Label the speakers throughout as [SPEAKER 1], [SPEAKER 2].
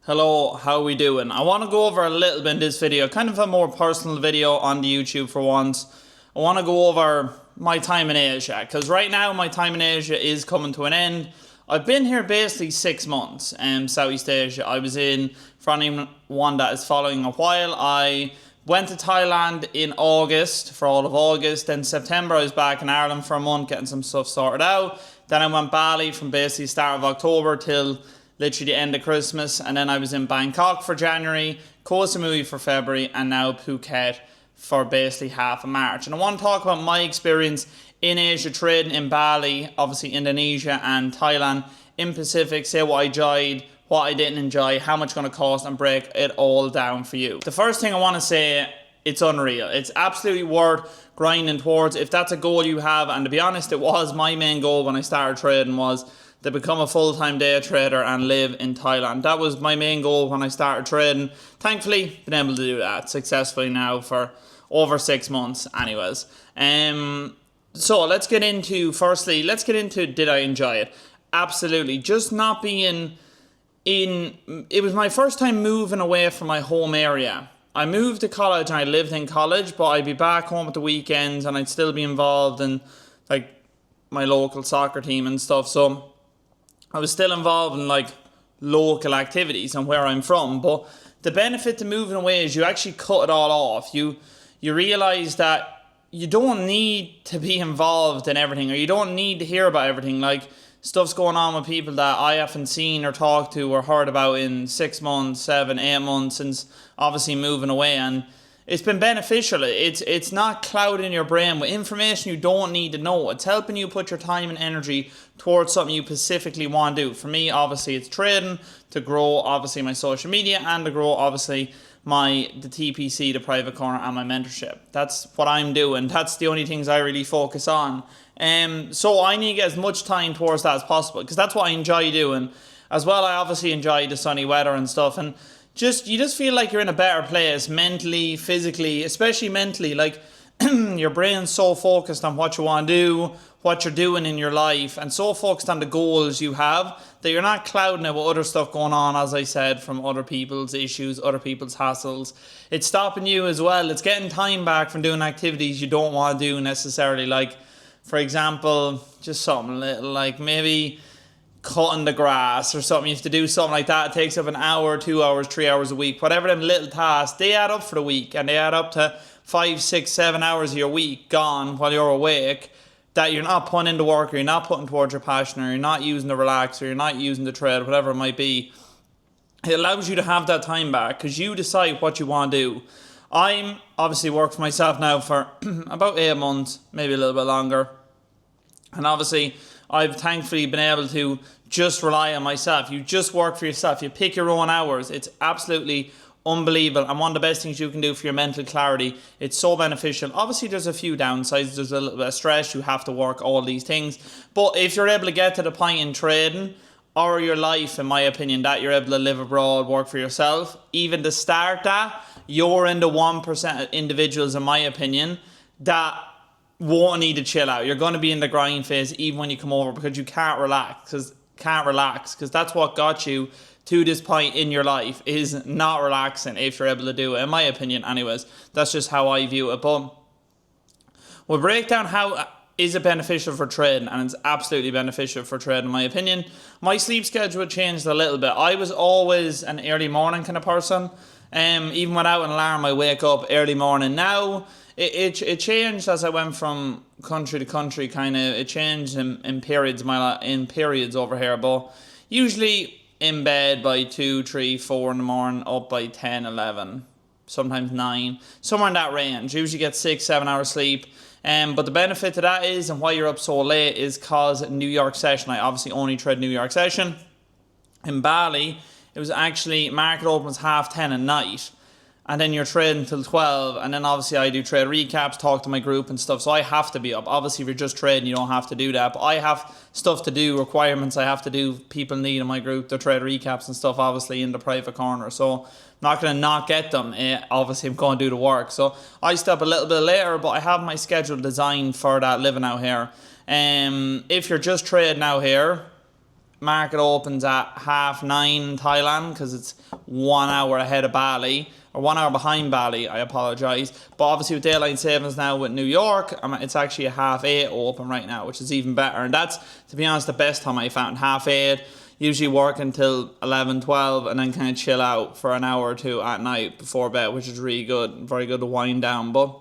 [SPEAKER 1] Hello, how we doing? I want to go over a little bit in this video, kind of a more personal video on the YouTube for once. I want to go over my time in Asia, because right now my time in Asia is coming to an end. I've been here basically 6 months in Southeast Asia. I was in, for anyone that is following a while, I went to Thailand in August, for all of August. Then September I was back in Ireland for a month getting some stuff sorted out. Then I went Bali from basically start of October till literally the end of Christmas, and then I was in Bangkok for January, Koh Samui for February, and now Phuket for basically half of March. And I want to talk about my experience in Asia trading in Bali, obviously Indonesia and Thailand, in Pacific, say what I enjoyed, what I didn't enjoy, how much it's going to cost, and break it all down for you. The first thing I want to say, it's unreal. It's absolutely worth grinding towards if that's a goal you have, and to be honest, it was my main goal when I started trading, was to become a full-time day trader and live in Thailand. That was my main goal when I started trading. Thankfully, been able to do that successfully now for over 6 months anyways. So let's get into, did I enjoy it? Absolutely. Just not being it was my first time moving away from my home area. I moved to college and I lived in college, but I'd be back home at the weekends and I'd still be involved in like my local soccer team and stuff. So I was still involved in like local activities and where I'm from, but the benefit to moving away is you actually cut it all off. You realize that you don't need to be involved in everything, or you don't need to hear about everything. Like stuff's going on with people that I haven't seen or talked to or heard about in 6 months, 7, 8 months since obviously moving away, and it's been beneficial. It's not clouding your brain with information you don't need to know. It's helping you put your time and energy towards something you specifically want to do. For me, obviously, it's trading, to grow obviously my social media, and to grow obviously the TPC, the private corner, and my mentorship. That's what I'm doing. That's the only things I really focus on. So I need to get as much time towards that as possible, because that's what I enjoy doing. As well, I obviously enjoy the sunny weather and stuff, and you just feel like you're in a better place mentally, physically, especially mentally. Like your brain's so focused on what you want to do, what you're doing in your life, and so focused on the goals you have that you're not clouding it with other stuff going on, as I said, from other people's issues, other people's hassles. It's stopping you as well. It's getting time back from doing activities you don't want to do necessarily. Like, for example, just something little like maybe cutting the grass or something. You have to do something like that. It takes up an hour, 2 hours, 3 hours a week. Whatever them little tasks, they add up for the week, and they add up to 5, 6, 7 hours of your week gone while you're awake, that you're not putting into work, or you're not putting towards your passion, or you're not using to relax, or you're not using to trade, whatever it might be. It allows you to have that time back because you decide what you want to do. I'm obviously worked for myself now for about 8 months, maybe a little bit longer. And obviously, I've thankfully been able to just rely on myself. You just work for yourself. You pick your own hours. It's absolutely unbelievable, and one of the best things you can do for your mental clarity. It's so beneficial. Obviously, there's a few downsides. There's a little bit of stress. You have to work all these things. But if you're able to get to the point in trading, or your life, in my opinion, that you're able to live abroad, work for yourself, even to start that, you're in the 1% of individuals, in my opinion, that won't need to chill out. You're going to be in the grind phase even when you come over, because you can't relax, because that's what got you to this point in your life, is not relaxing if you're able to do it, in my opinion anyways. That's just how I view it. But we'll break down how is it beneficial for trading, and it's absolutely beneficial for trading in my opinion. My sleep schedule changed a little bit. I was always an early morning kind of person. Even without an alarm, I wake up early morning. Now it changed as I went from country to country. Kind of it changed in periods over here. But usually in bed by 2, 3, 4 in the morning, up by 10, 11, sometimes 9, somewhere in that range. Usually get 6, 7 hours sleep. But the benefit to that is, and why you're up so late, is cause New York session. I obviously only trade New York session. In Bali, it was actually, market opens 10:30 at night, and then you're trading till 12, and then obviously I do trade recaps, talk to my group and stuff, so I have to be up. Obviously if you're just trading, you don't have to do that, but I have stuff to do, requirements I have to do, people need in my group, to trade recaps and stuff, obviously in the private corner, so I'm not going to not get them. Obviously I'm going to do the work, so I step a little bit later, but I have my schedule designed for that living out here. If you're just trading out here, market opens at 9:30 in Thailand because it's 1 hour ahead of Bali, or 1 hour behind Bali, I apologise. But obviously with daylight savings now with New York, it's actually a 8:30 open right now, which is even better. And that's, to be honest, the best time I found. 8:30, usually work until 11, 12, and then kind of chill out for an hour or two at night before bed, which is really good, very good to wind down. But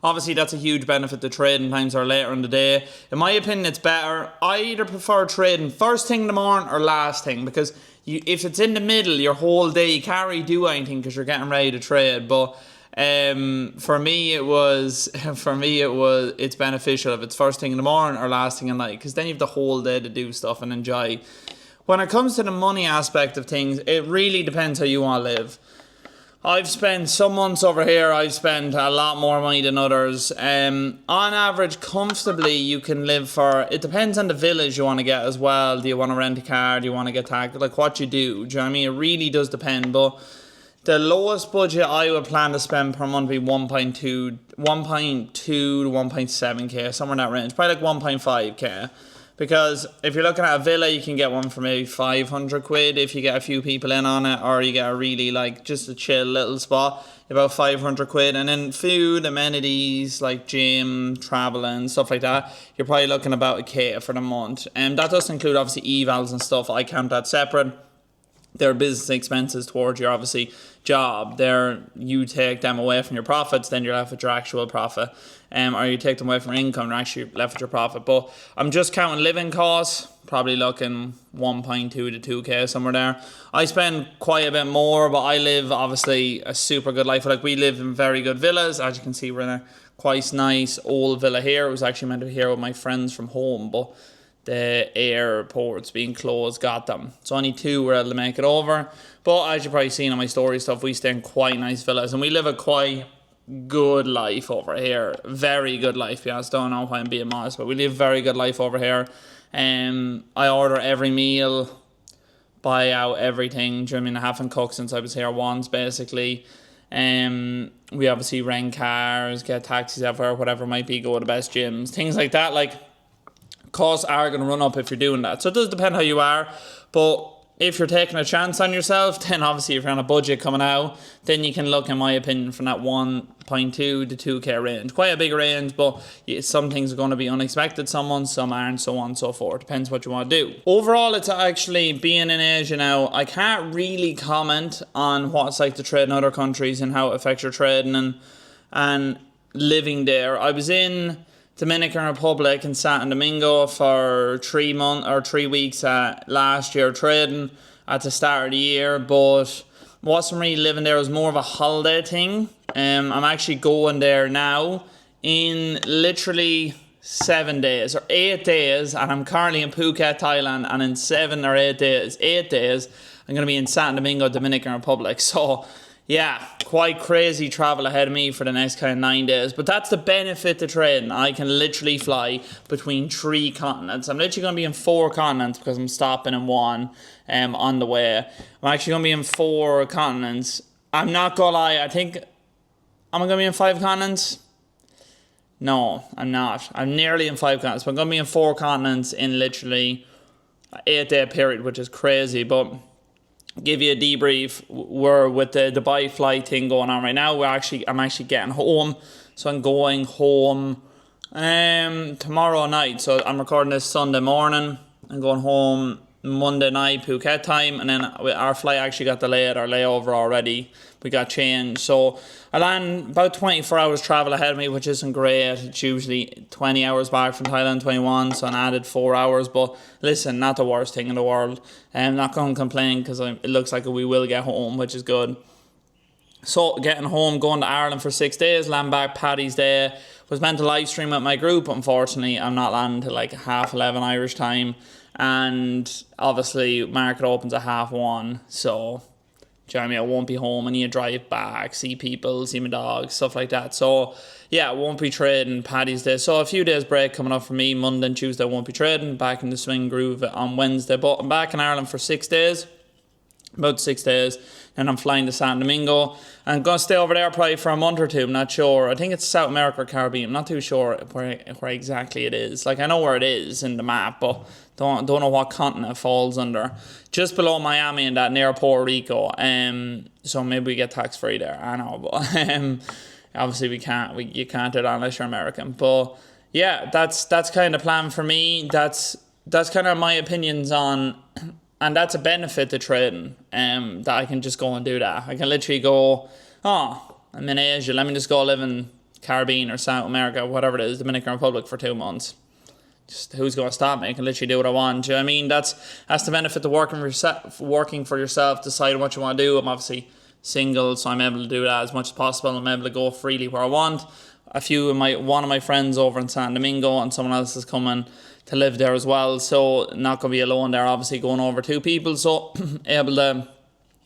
[SPEAKER 1] obviously, that's a huge benefit to trading times or later in the day. In my opinion, it's better. I either prefer trading first thing in the morning or last thing, because if it's in the middle, your whole day, you can't really do anything because you're getting ready to trade. But for me, it's beneficial if it's first thing in the morning or last thing at night, because then you have the whole day to do stuff and enjoy. When it comes to the money aspect of things, it really depends how you want to live. I've spent some months over here, I've spent a lot more money than others. On average, comfortably, you can live for, it depends on the village you want to get as well. Do you want to rent a car? Do you want to get taxed? Like what you do. Do you know what I mean? It really does depend. But the lowest budget I would plan to spend per month would be 1.2 to 1.7k, somewhere in that range. Probably like 1.5k. Because if you're looking at a villa, you can get one for maybe 500 quid if you get a few people in on it, or you get a really like just a chill little spot, about 500 quid. And then food, amenities like gym, traveling, stuff like that, you're probably looking about a K for the month. And that does include obviously evals and stuff. I count that separate. They're business expenses towards your obviously job. You take them away from your profits, then you're left with your actual profit. Or you take them away from your income, you're actually left with your profit. But I'm just counting living costs, probably looking 1.2 to 2k, somewhere there. I spend quite a bit more, but I live obviously a super good life. Like we live in very good villas. As you can see, we're in a quite nice old villa here. It was actually meant to be here with my friends from home, but the airports being closed got them. So only 2 were able to make it over. But as you've probably seen on my story stuff, we stay in quite nice villas, and we live a quite good life over here. Very good life, to be honest. Don't know why I'm being modest, but we live a very good life over here. I order every meal, buy out everything. Do you know what I mean? I haven't cooked since I was here once, basically. We obviously rent cars, get taxis everywhere, whatever might be, go to the best gyms, things like that. Like, costs are going to run up if you're doing that. So it does depend how you are. But if you're taking a chance on yourself, then obviously if you're on a budget coming out, then you can look, in my opinion, from that 1.2 to 2k range. Quite a big range, but some things are going to be unexpected, some aren't, so on and so forth. Depends what you want to do. Overall, it's actually being in Asia now, I can't really comment on what it's like to trade in other countries and how it affects your trading and living there. I was in Dominican Republic and Santo Domingo for 3 weeks last year trading at the start of the year, but wasn't really living there. It was more of a holiday thing. I'm actually going there now in literally 7 days or 8 days, and I'm currently in Phuket, Thailand, and in 7 or 8 days, I'm going to be in Santo Domingo, Dominican Republic. So yeah, quite crazy travel ahead of me for the next kind of 9 days. But that's the benefit to trading. I can literally fly between 3 continents. I'm literally going to be in 4 continents because I'm stopping in 1 on the way. I'm actually going to be in 4 continents. I'm not going to lie, I think, am I going to be in 5 continents? No, I'm not. I'm nearly in 5 continents. But I'm going to be in 4 continents in literally an 8-day period, which is crazy. But give you a debrief, we're with the Dubai flight thing going on right now. I'm actually getting home, so I'm going home tomorrow night. So I'm recording this Sunday morning. I'm going home Monday night Phuket time, and then our flight actually got delayed, our layover already. We got changed, so I land about 24 hours travel ahead of me, which isn't great. It's usually 20 hours back from Thailand, 21, so I added 4 hours. But listen, not the worst thing in the world. I'm not going to complain because it looks like we will get home, which is good. So getting home, going to Ireland for 6 days, land back Paddy's Day. Was meant to live stream with my group. Unfortunately, I'm not landing till like 11:30 Irish time, and obviously market opens at 1:30. So, do you know what I mean? I won't be home. I need to drive back, see people, see my dogs, stuff like that. So yeah, I won't be trading Paddy's Day. So a few days break coming up for me. Monday and Tuesday I won't be trading. Back in the swing groove on Wednesday. But I'm back in Ireland for 6 days. about 6 days. And I'm flying to San Domingo. I'm going to stay over there probably for a month or two. I'm not sure. I think it's South America or Caribbean. I'm not too sure where exactly it is. Like, I know where it is in the map, but don't know what continent it falls under. Just below Miami and that, near Puerto Rico. So maybe we get tax free there. I know, but obviously you can't do that unless you're American. But yeah, that's kind of plan for me. That's kind of my opinions on. And that's a benefit to trading, that I can just go and do that. I can literally go, oh, I'm in Asia, let me just go live in Caribbean or South America, whatever it is, Dominican Republic for 2 months. Just who's going to stop me? I can literally do what I want. Do you know what I mean? That's the benefit to working for yourself, deciding what you want to do. I'm obviously single, so I'm able to do that as much as possible. I'm able to go freely where I want. One of my friends over in San Domingo, and someone else is coming to live there as well, so not going to be alone there, obviously going over 2 people, so able to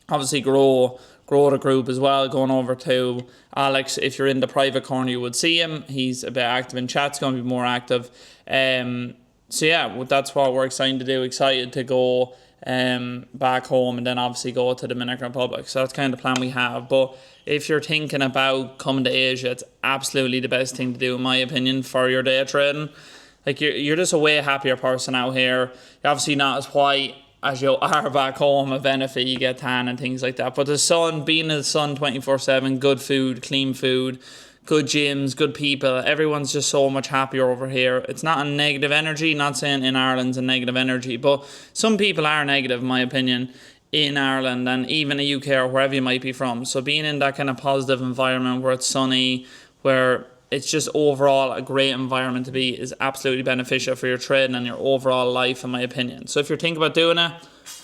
[SPEAKER 1] obviously grow the group as well, going over to Alex. If you're in the private corner, you would see him. He's a bit active in chat's going to be more active. So yeah, that's what we're excited to do. Excited to go back home and then obviously go to the Dominican Republic. So that's kind of the plan we have. But if you're thinking about coming to Asia, it's absolutely the best thing to do, in my opinion, for your day trading. Like, you're just a way happier person out here. You're obviously not as white as you are back home. A benefit, you get tan and things like that. But the sun, being in the sun 24/7, good food, clean food, good gyms, good people. Everyone's just so much happier over here. It's not a negative energy. Not saying in Ireland's a negative energy, but some people are negative, in my opinion, in Ireland and even the UK or wherever you might be from. So being in that kind of positive environment where it's sunny, where it's just overall a great environment to be, is absolutely beneficial for your trading and your overall life, in my opinion. So if you're thinking about doing it,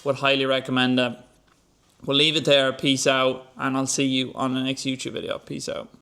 [SPEAKER 1] would highly recommend it. We'll leave it there. Peace out, and I'll see you on the next YouTube video. Peace out.